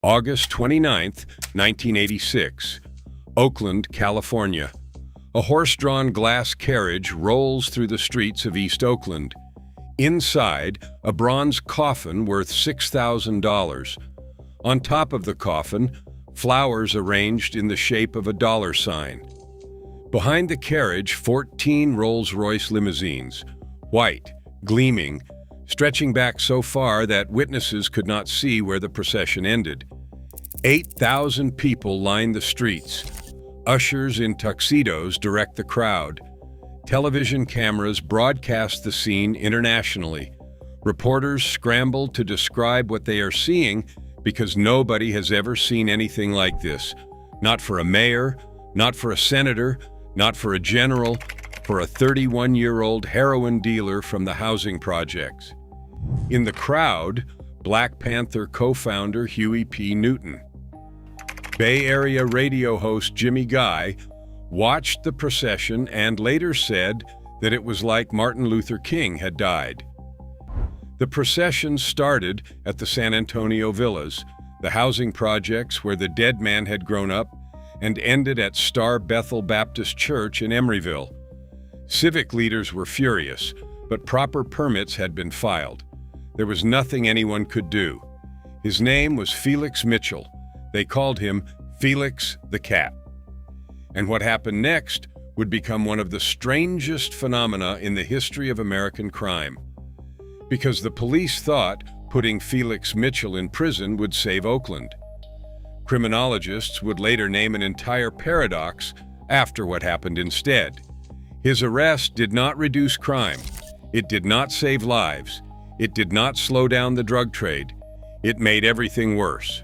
August 29th, 1986, Oakland, California. A horse-drawn glass carriage rolls through the streets of East Oakland. Inside, a bronze coffin worth $6,000. On top of the coffin, flowers arranged in the shape of a dollar sign. Behind the carriage, 14 Rolls-Royce limousines, white, gleaming, stretching back so far that witnesses could not see where the procession ended. 8,000 people line the streets. Ushers in tuxedos direct the crowd. Television cameras broadcast the scene internationally. Reporters scramble to describe what they are seeing because nobody has ever seen anything like this. Not for a mayor, not for a senator, not for a general, for a 31-year-old heroin dealer from the housing projects. In the crowd, Black Panther co-founder Huey P. Newton. Bay Area radio host Jimmy Guy watched the procession and later said that it was like Martin Luther King had died. The procession started at the San Antonio Villas, the housing projects where the dead man had grown up, and ended at Star Bethel Baptist Church in Emeryville. Civic leaders were furious, but proper permits had been filed. There was nothing anyone could do. His name was Felix Mitchell. They called him Felix the Cat. And what happened next would become one of the strangest phenomena in the history of American crime. Because the police thought putting Felix Mitchell in prison would save Oakland. Criminologists would later name an entire paradox after what happened instead. His arrest did not reduce crime. It did not save lives. It did not slow down the drug trade. It made everything worse.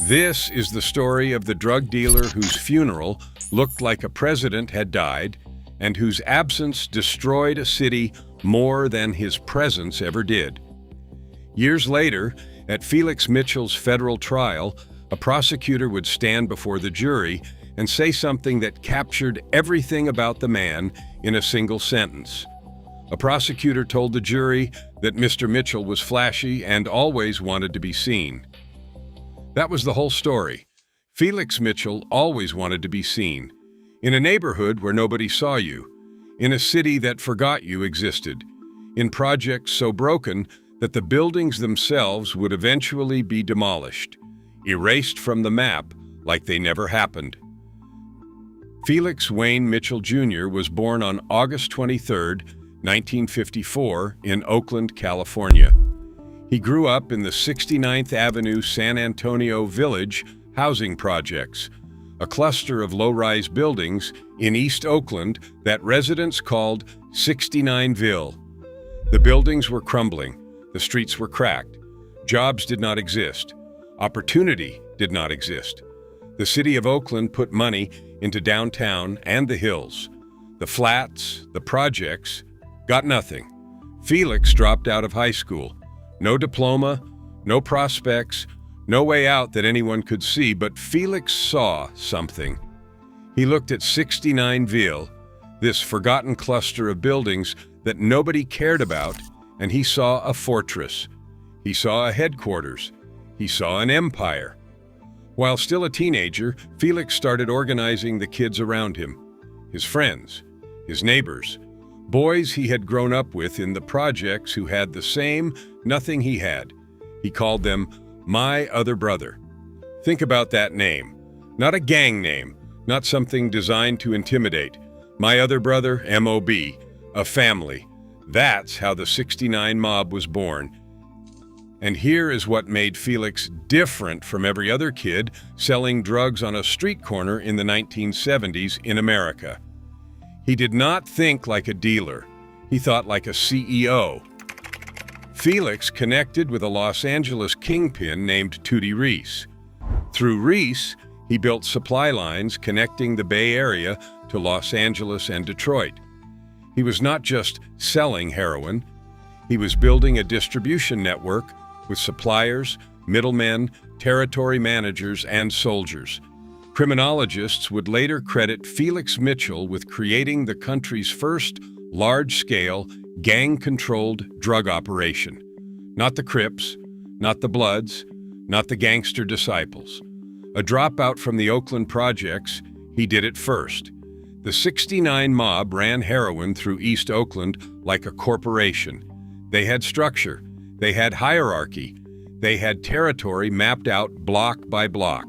This is the story of the drug dealer whose funeral looked like a president had died and whose absence destroyed a city more than his presence ever did. Years later, at Felix Mitchell's federal trial, a prosecutor would stand before the jury and say something that captured everything about the man in a single sentence. A prosecutor told the jury that Mr. Mitchell was flashy and always wanted to be seen. That was the whole story. Felix Mitchell always wanted to be seen. In a neighborhood where nobody saw you. In a city that forgot you existed. In projects so broken that the buildings themselves would eventually be demolished. Erased from the map like they never happened. Felix Wayne Mitchell Jr. was born on August 23, 1954, in Oakland, California. He grew up in the 69th Avenue San Antonio Village housing projects, a cluster of low-rise buildings in East Oakland that residents called 69ville. The buildings were crumbling, the streets were cracked, jobs did not exist, opportunity did not exist. The city of Oakland put money into downtown and the hills. The flats, the projects, got nothing. Felix dropped out of high school. No diploma, no prospects, no way out that anyone could see, but Felix saw something. He looked at 69ville, this forgotten cluster of buildings that nobody cared about, and he saw a fortress. He saw a headquarters. He saw an empire. While still a teenager, Felix started organizing the kids around him, his friends, his neighbors, boys he had grown up with in the projects who had the same nothing he had. He called them My Other Brother. Think about that name. Not a gang name, not something designed to intimidate. My Other Brother, M.O.B., a family. That's how the 69 mob was born. And here is what made Felix different from every other kid selling drugs on a street corner in the 1970s in America. He did not think like a dealer. He thought like a CEO. Felix connected with a Los Angeles kingpin named Tootie Reese. Through Reese, he built supply lines connecting the Bay Area to Los Angeles and Detroit. He was not just selling heroin. He was building a distribution network with suppliers, middlemen, territory managers, and soldiers. Criminologists would later credit Felix Mitchell with creating the country's first large-scale, gang-controlled drug operation. Not the Crips, not the Bloods, not the gangster disciples. A dropout from the Oakland projects, he did it first. The '69 mob ran heroin through East Oakland like a corporation. They had structure, they had hierarchy, they had territory mapped out block by block.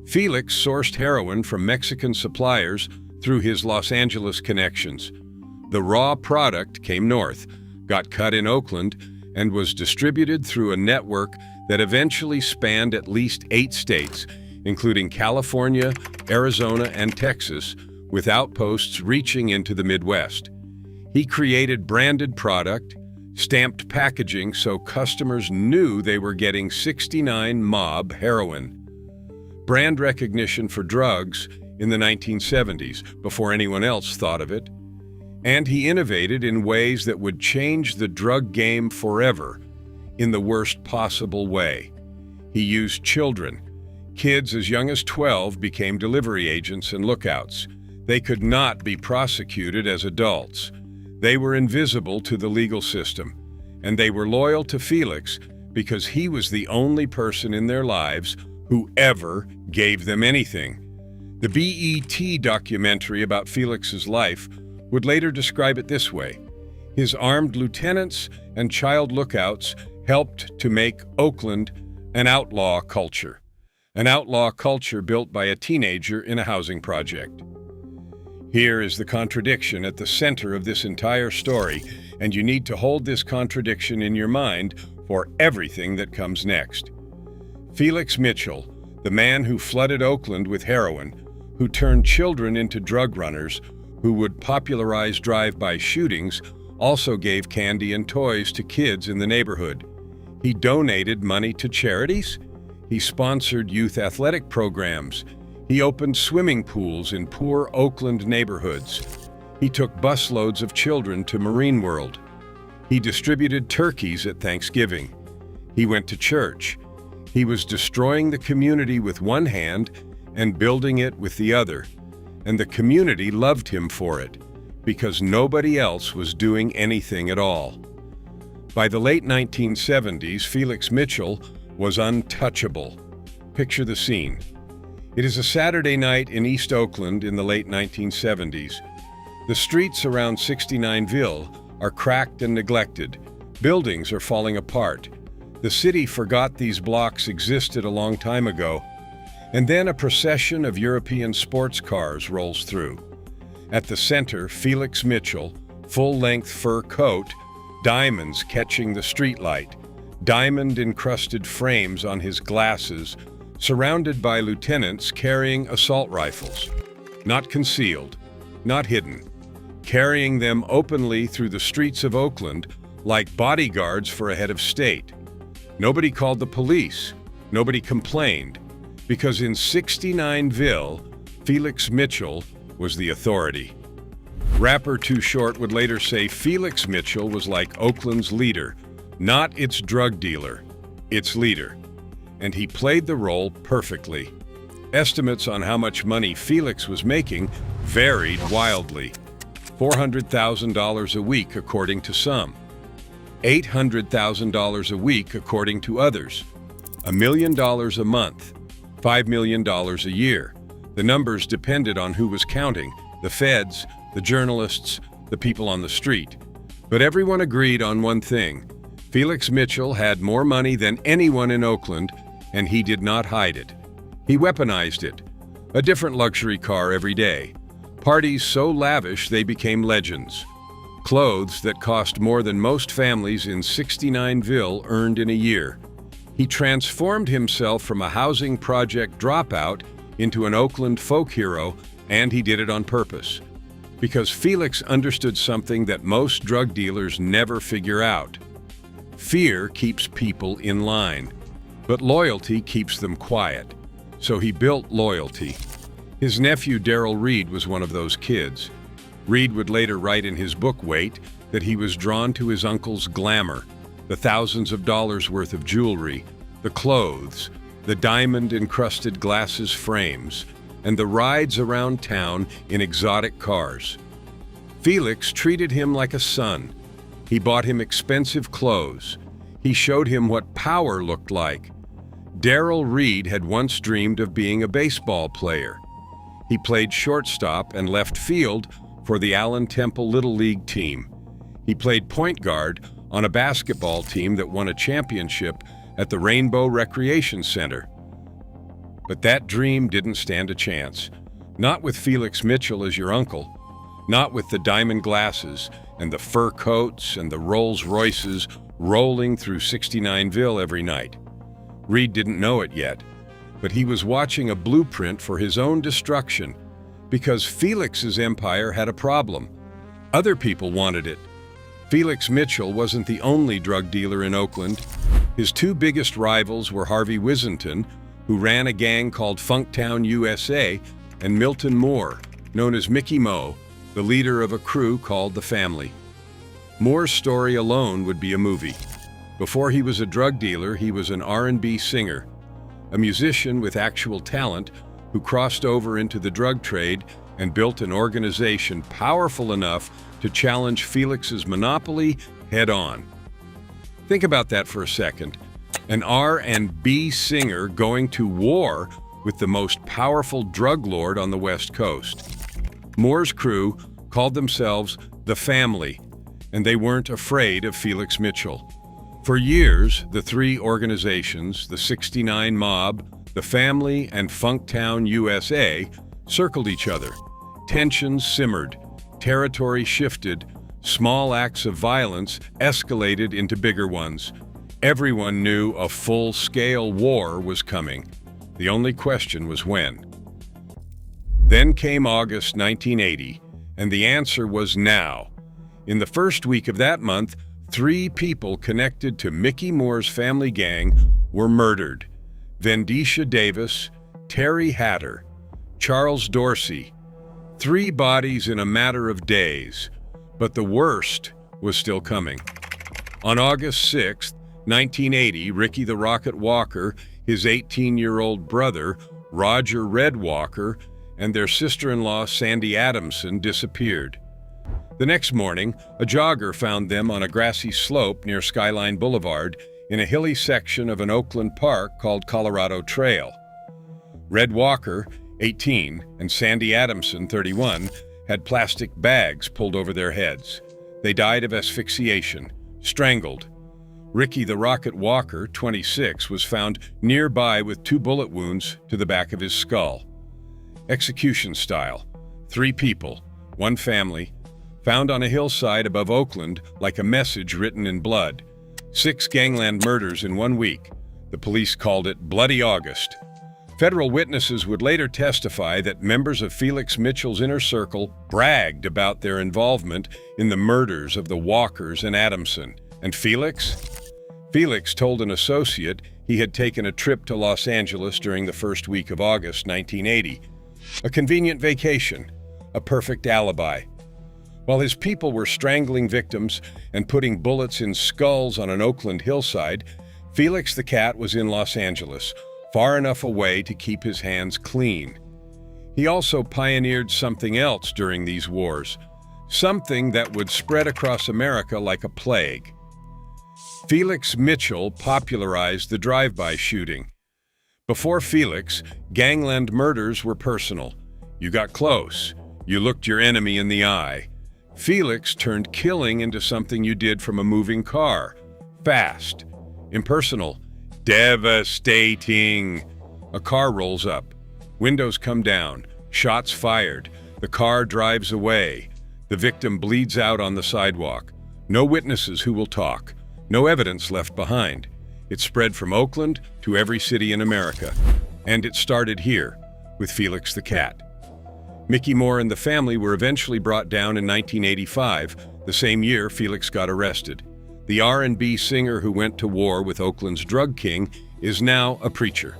Felix sourced heroin from Mexican suppliers through his Los Angeles connections. The raw product came north, got cut in Oakland, and was distributed through a network that eventually spanned at least 8 states, including California, Arizona, and Texas, with outposts reaching into the Midwest. He created branded product, stamped packaging so customers knew they were getting '69 mob heroin. Brand recognition for drugs in the 1970s, before anyone else thought of it. And he innovated in ways that would change the drug game forever, in the worst possible way. He used children. Kids as young as 12 became delivery agents and lookouts. They could not be prosecuted as adults. They were invisible to the legal system, and they were loyal to Felix because he was the only person in their lives who ever gave them anything. The BET documentary about Felix's life would later describe it this way: his armed lieutenants and child lookouts helped to make Oakland an outlaw culture built by a teenager in a housing project. Here is the contradiction at the center of this entire story, and you need to hold this contradiction in your mind for everything that comes next. Felix Mitchell, the man who flooded Oakland with heroin, who turned children into drug runners, who would popularize drive-by shootings, also gave candy and toys to kids in the neighborhood. He donated money to charities. He sponsored youth athletic programs. He opened swimming pools in poor Oakland neighborhoods. He took busloads of children to Marine World. He distributed turkeys at Thanksgiving. He went to church. He was destroying the community with one hand and building it with the other. And the community loved him for it, because nobody else was doing anything at all. By the late 1970s, Felix Mitchell was untouchable. Picture the scene. It is a Saturday night in East Oakland in the late 1970s. The streets around 69ville are cracked and neglected. Buildings are falling apart. The city forgot these blocks existed a long time ago. And then a procession of European sports cars rolls through. At the center, Felix Mitchell, full-length fur coat, diamonds catching the streetlight, diamond-encrusted frames on his glasses, surrounded by lieutenants carrying assault rifles. Not concealed, not hidden, carrying them openly through the streets of Oakland like bodyguards for a head of state. Nobody called the police, nobody complained, because in '69ville, Felix Mitchell was the authority. Rapper Too Short would later say Felix Mitchell was like Oakland's leader, not its drug dealer, its leader. And he played the role perfectly. Estimates on how much money Felix was making varied wildly. $400,000 a week according to some, $800,000 a week according to others, $1 million a month, $5 million a year. The numbers depended on who was counting, the feds, the journalists, the people on the street. But everyone agreed on one thing. Felix Mitchell had more money than anyone in Oakland, and he did not hide it. He weaponized it. A different luxury car every day. Parties so lavish they became legends. Clothes that cost more than most families in '69ville earned in a year. He transformed himself from a housing project dropout into an Oakland folk hero, and he did it on purpose. Because Felix understood something that most drug dealers never figure out. Fear keeps people in line, but loyalty keeps them quiet. So he built loyalty. His nephew Darrell Reed was one of those kids. Reed would later write in his book Wait that he was drawn to his uncle's glamour, the thousands of dollars worth of jewelry, the clothes, the diamond-encrusted glasses frames, and the rides around town in exotic cars. Felix treated him like a son. He bought him expensive clothes. He showed him what power looked like. Darrell Reed had once dreamed of being a baseball player. He played shortstop and left field for the Allen Temple Little League team. He played point guard on a basketball team that won a championship at the Rainbow Recreation Center. But that dream didn't stand a chance. Not with Felix Mitchell as your uncle. Not with the diamond glasses and the fur coats and the Rolls-Royces rolling through 69ville every night. Reed didn't know it yet, but he was watching a blueprint for his own destruction because Felix's empire had a problem. Other people wanted it. Felix Mitchell wasn't the only drug dealer in Oakland. His two biggest rivals were Harvey Wissington, who ran a gang called Funktown USA, and Milton Moore, known as Mickey Mo, the leader of a crew called the Family. Moore's story alone would be a movie. Before he was a drug dealer, he was an R&B singer, a musician with actual talent who crossed over into the drug trade and built an organization powerful enough to challenge Felix's monopoly head-on. Think about that for a second. An R&B singer going to war with the most powerful drug lord on the West Coast. Moore's crew called themselves the Family, and they weren't afraid of Felix Mitchell. For years, the three organizations, the 69 Mob, the Family, and Funktown USA, circled each other. Tensions simmered, territory shifted, small acts of violence escalated into bigger ones. Everyone knew a full-scale war was coming. The only question was when. Then came August 1980, and the answer was now. In the first week of that month, 3 people connected to Mickey Moore's family gang were murdered. Vendisha Davis, Terry Hatter, Charles Dorsey. 3 bodies in a matter of days, but the worst was still coming. On August 6, 1980, Ricky the Rocket Walker, his 18-year-old brother, Roger Red Walker, and their sister-in-law, Sandy Adamson, disappeared. The next morning, a jogger found them on a grassy slope near Skyline Boulevard in a hilly section of an Oakland park called Colorado Trail. Red Walker, 18, and Sandy Adamson, 31, had plastic bags pulled over their heads. They died of asphyxiation, strangled. Ricky the Rocket Walker, 26, was found nearby with 2 bullet wounds to the back of his skull. Execution style: 3 people, 1 family, found on a hillside above Oakland like a message written in blood. 6 gangland murders in 1 week. The police called it Bloody August. Federal witnesses would later testify that members of Felix Mitchell's inner circle bragged about their involvement in the murders of the Walkers and Adamson. And Felix? Felix told an associate he had taken a trip to Los Angeles during the first week of August 1980. A convenient vacation, a perfect alibi. While his people were strangling victims and putting bullets in skulls on an Oakland hillside, Felix the Cat was in Los Angeles, far enough away to keep his hands clean. He also pioneered something else during these wars, something that would spread across America like a plague. Felix Mitchell popularized the drive-by shooting. Before Felix, gangland murders were personal. You got close. You looked your enemy in the eye. Felix turned killing into something you did from a moving car. Fast. Impersonal. Devastating. A car rolls up. Windows come down. Shots fired. The car drives away. The victim bleeds out on the sidewalk. No witnesses who will talk. No evidence left behind. It spread from Oakland to every city in America. And it started here, with Felix the Cat. Mickey Moore and the Family were eventually brought down in 1985, the same year Felix got arrested. The R&B singer who went to war with Oakland's drug king is now a preacher.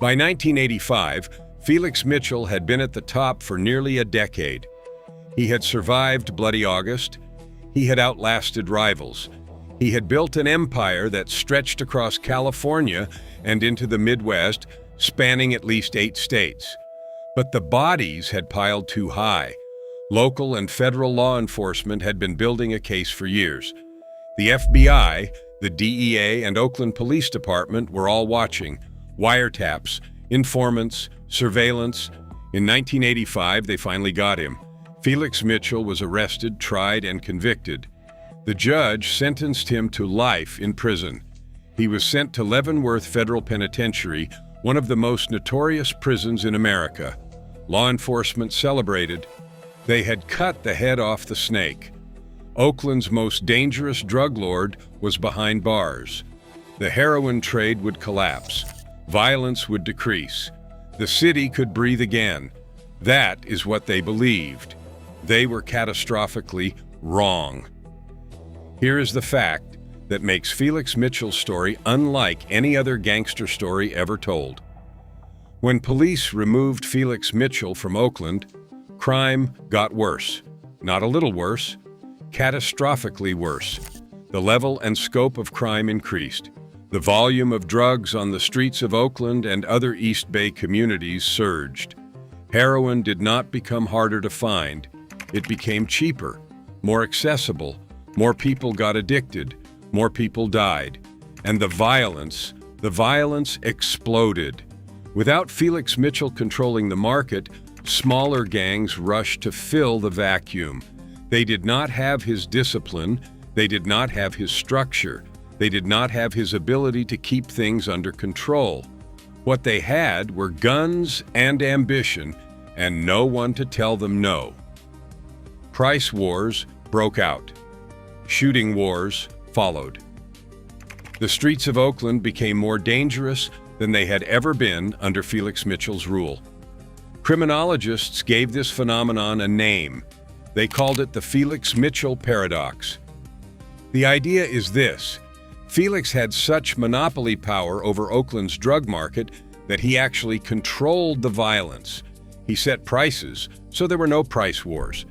By 1985, Felix Mitchell had been at the top for nearly a decade. He had survived Bloody August. He had outlasted rivals. He had built an empire that stretched across California and into the Midwest, spanning at least 8 states. But the bodies had piled too high. Local and federal law enforcement had been building a case for years. The FBI, the The DEA and Oakland Police Department were all watching. Wiretaps, informants, surveillance. In 1985, they finally got him. Felix Mitchell was arrested, tried, and convicted. The judge sentenced him to life in prison. He was sent to Leavenworth Federal Penitentiary, one of the most notorious prisons in America. Law enforcement celebrated. They had cut the head off the snake. Oakland's most dangerous drug lord was behind bars. The heroin trade would collapse. Violence would decrease. The city could breathe again. That is what they believed. They were catastrophically wrong. Here is the fact that makes Felix Mitchell's story unlike any other gangster story ever told. When police removed Felix Mitchell from Oakland, crime got worse. Not a little worse, catastrophically worse. The level and scope of crime increased. The volume of drugs on the streets of Oakland and other East Bay communities surged. Heroin did not become harder to find. It became cheaper, more accessible. More people got addicted. More people died. And the violence exploded. Without Felix Mitchell controlling the market, smaller gangs rushed to fill the vacuum. They did not have his discipline. They did not have his structure. They did not have his ability to keep things under control. What they had were guns and ambition, and no one to tell them no. Price wars broke out. Shooting wars followed. The streets of Oakland became more dangerous than they had ever been under Felix Mitchell's rule. Criminologists gave this phenomenon a name. They called it the Felix Mitchell paradox. The idea is this: Felix had such monopoly power over Oakland's drug market that he actually controlled the violence. He set prices, so there were no price wars.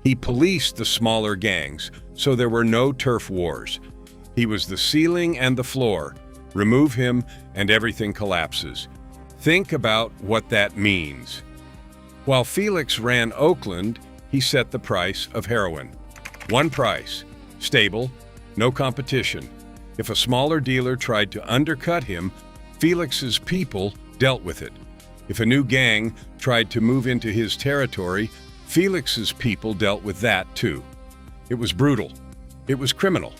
He policed the smaller gangs, so there were no turf wars. He was the ceiling and the floor. Remove him, and everything collapses. Think about what that means. While Felix ran Oakland, he set the price of heroin. One price, stable, no competition. If a smaller dealer tried to undercut him, Felix's people dealt with it. If a new gang tried to move into his territory, Felix's people dealt with that too. It was brutal. It was criminal.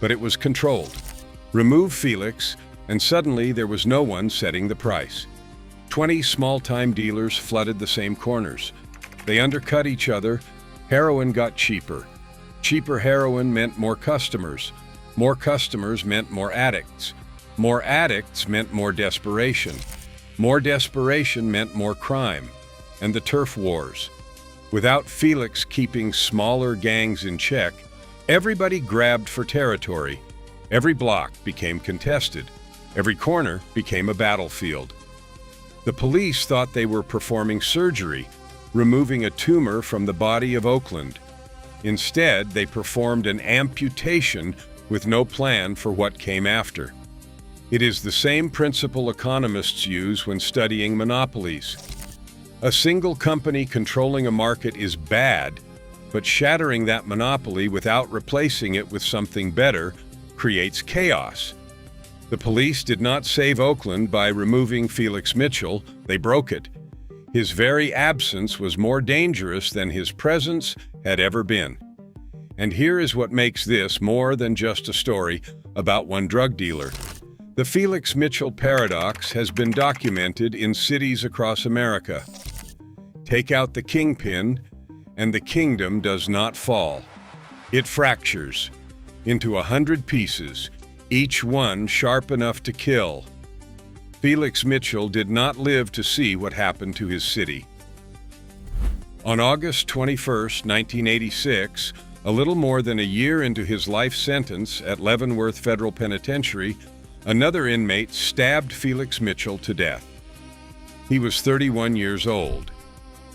But it was controlled. Remove Felix, and suddenly there was no one setting the price. 20 small-time dealers flooded the same corners. They undercut each other. Heroin got cheaper. Cheaper heroin meant more customers. More customers meant more addicts. More addicts meant more desperation. More desperation meant more crime. And the turf wars. Without Felix keeping smaller gangs in check, everybody grabbed for territory. Every block became contested. Every corner became a battlefield. The police thought they were performing surgery, removing a tumor from the body of Oakland. Instead, they performed an amputation with no plan for what came after. It is the same principle economists use when studying monopolies. A single company controlling a market is bad, but shattering that monopoly without replacing it with something better creates chaos. The police did not save Oakland by removing Felix Mitchell. They broke it. His very absence was more dangerous than his presence had ever been. And here is what makes this more than just a story about one drug dealer. The Felix Mitchell paradox has been documented in cities across America. Take out the kingpin, and the kingdom does not fall. It fractures into 100 pieces, each one sharp enough to kill. Felix Mitchell did not live to see what happened to his city. On August 21, 1986, a little more than a year into his life sentence at Leavenworth Federal Penitentiary, another inmate stabbed Felix Mitchell to death. He was 31 years old.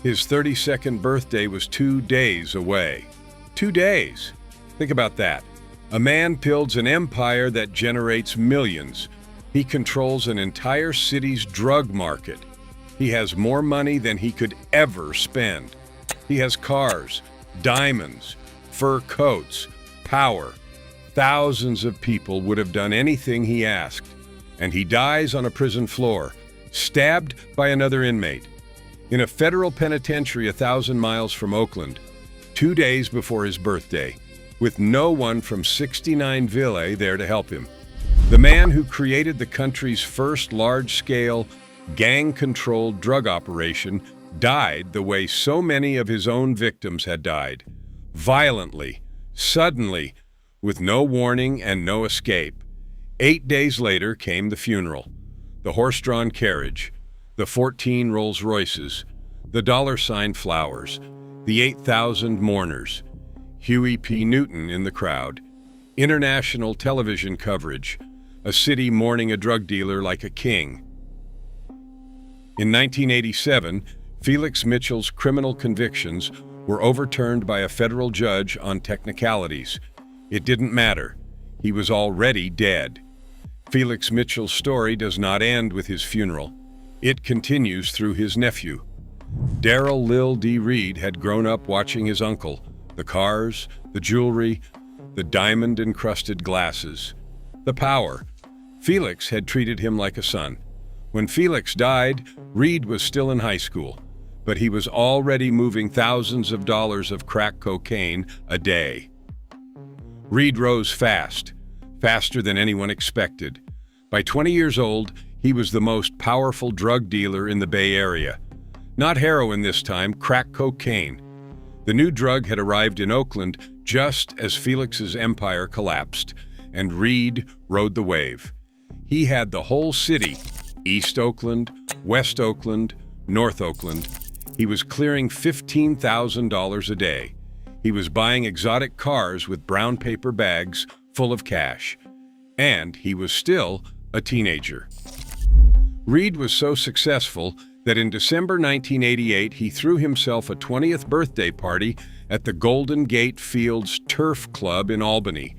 His 32nd birthday was 2 days away. 2 days! Think about that. A man builds an empire that generates millions. He controls an entire city's drug market. He has more money than he could ever spend. He has cars, diamonds, fur coats, power. Thousands of people would have done anything he asked, and he dies on a prison floor, stabbed by another inmate, in a federal penitentiary 1,000 miles from Oakland, 2 days before his birthday, with no one from 69 Ville there to help him. The man who created the country's first large-scale, gang-controlled drug operation died the way so many of his own victims had died, violently, suddenly, with no warning and no escape. 8 days later came the funeral, the horse-drawn carriage, the 14 Rolls-Royces, the dollar-sign flowers, the 8,000 mourners, Huey P. Newton in the crowd, international television coverage, a city mourning a drug dealer like a king. In 1987, Felix Mitchell's criminal convictions were overturned by a federal judge on technicalities. It didn't matter. He was already dead. Felix Mitchell's story does not end with his funeral. It continues through his nephew. Darrell Lil D. Reed had grown up watching his uncle, the cars, the jewelry, the diamond-encrusted glasses, the power. Felix had treated him like a son. When Felix died, Reed was still in high school, but he was already moving thousands of dollars of crack cocaine a day. Reed rose fast, faster than anyone expected. By 20 years old, he was the most powerful drug dealer in the Bay Area. Not heroin this time, crack cocaine. The new drug had arrived in Oakland just as Felix's empire collapsed, and Reed rode the wave. He had the whole city, East Oakland, West Oakland, North Oakland. He was clearing $15,000 a day. He was buying exotic cars with brown paper bags full of cash. And he was still a teenager. Reed was so successful that in December 1988, he threw himself a 20th birthday party at the Golden Gate Fields Turf Club in Albany.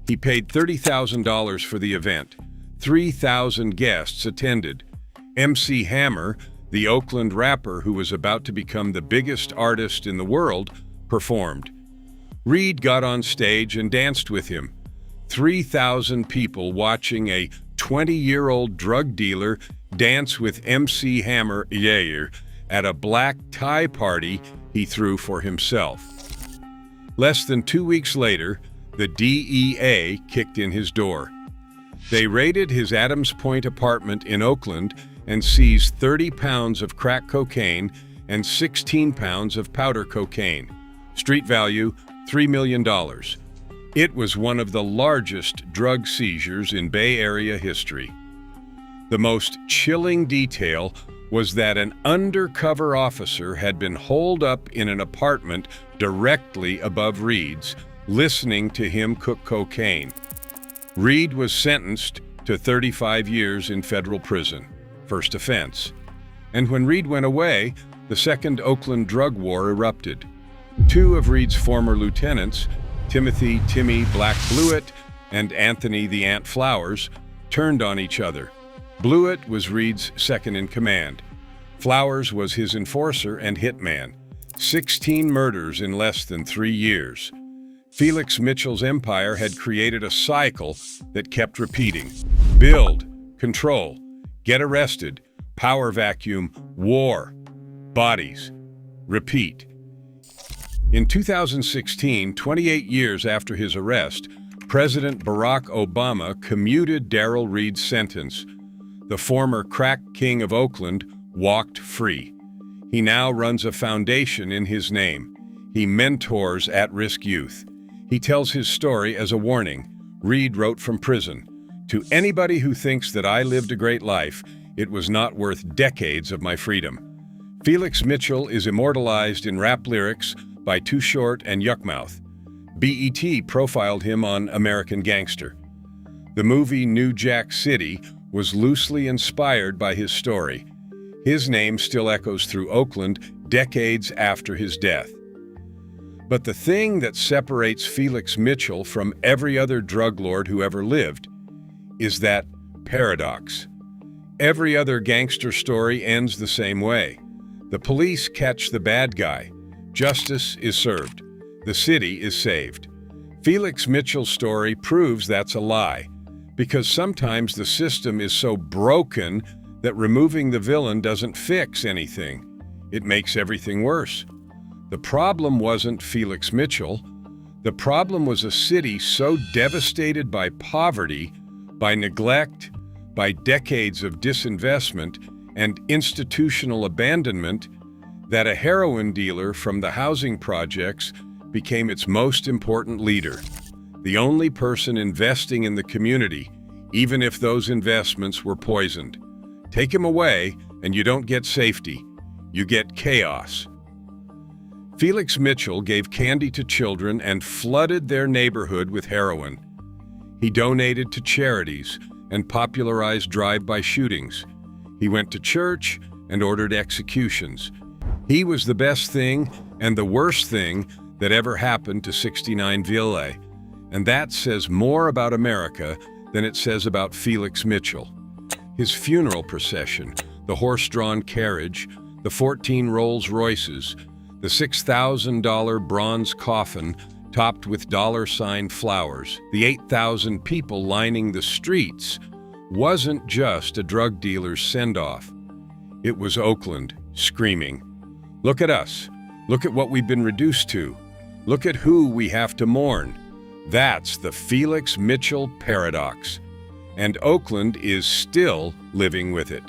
He paid $30,000 for the event. 3,000 guests attended. MC Hammer, the Oakland rapper who was about to become the biggest artist in the world, performed. Reed got on stage and danced with him. 3,000 people watching a 20-year-old drug dealer dance with MC Hammer at a black tie party he threw for himself. Less than 2 weeks later, the DEA kicked in his door. They raided his Adams Point apartment in Oakland and seized 30 pounds of crack cocaine and 16 pounds of powder cocaine. Street value, $3 million. It was one of the largest drug seizures in Bay Area history. The most chilling detail was that an undercover officer had been holed up in an apartment directly above Reed's, listening to him cook cocaine. Reed was sentenced to 35 years in federal prison, first offense. And when Reed went away, the second Oakland drug war erupted. 2 of Reed's former lieutenants, Timothy "Timmy" Black Blewett and Anthony the Ant Flowers, turned on each other. Blewett was Reed's second in command. Flowers was his enforcer and hitman. 16 murders in less than 3 years. Felix Mitchell's empire had created a cycle that kept repeating. Build, control, get arrested, power vacuum, war, bodies, repeat. In 2016, 28 years after his arrest, President Barack Obama commuted Darrell Reed's sentence. The former crack king of Oakland walked free. He now runs a foundation in his name. He mentors at-risk youth. He tells his story as a warning. Reed wrote from prison, "To anybody who thinks that I lived a great life, it was not worth decades of my freedom." Felix Mitchell is immortalized in rap lyrics by Too Short and Yuckmouth. BET profiled him on American Gangster. The movie New Jack City was loosely inspired by his story. His name still echoes through Oakland decades after his death. But the thing that separates Felix Mitchell from every other drug lord who ever lived is that paradox. Every other gangster story ends the same way. The police catch the bad guy. Justice is served. The city is saved. Felix Mitchell's story proves that's a lie, because sometimes the system is so broken that removing the villain doesn't fix anything. It makes everything worse. The problem wasn't Felix Mitchell. The problem was a city so devastated by poverty, by neglect, by decades of disinvestment and institutional abandonment, that a heroin dealer from the housing projects became its most important leader, the only person investing in the community, even if those investments were poisoned. Take him away, and you don't get safety. You get chaos. Felix Mitchell gave candy to children and flooded their neighborhood with heroin. He donated to charities and popularized drive-by shootings. He went to church and ordered executions. He was the best thing and the worst thing that ever happened to 69 Ville. And that says more about America than it says about Felix Mitchell. His funeral procession, the horse-drawn carriage, the 14 Rolls-Royces, the $6,000 bronze coffin topped with dollar-sign flowers, the 8,000 people lining the streets, wasn't just a drug dealer's send-off. It was Oakland screaming, "Look at us. Look at what we've been reduced to. Look at who we have to mourn." That's the Felix Mitchell paradox. And Oakland is still living with it.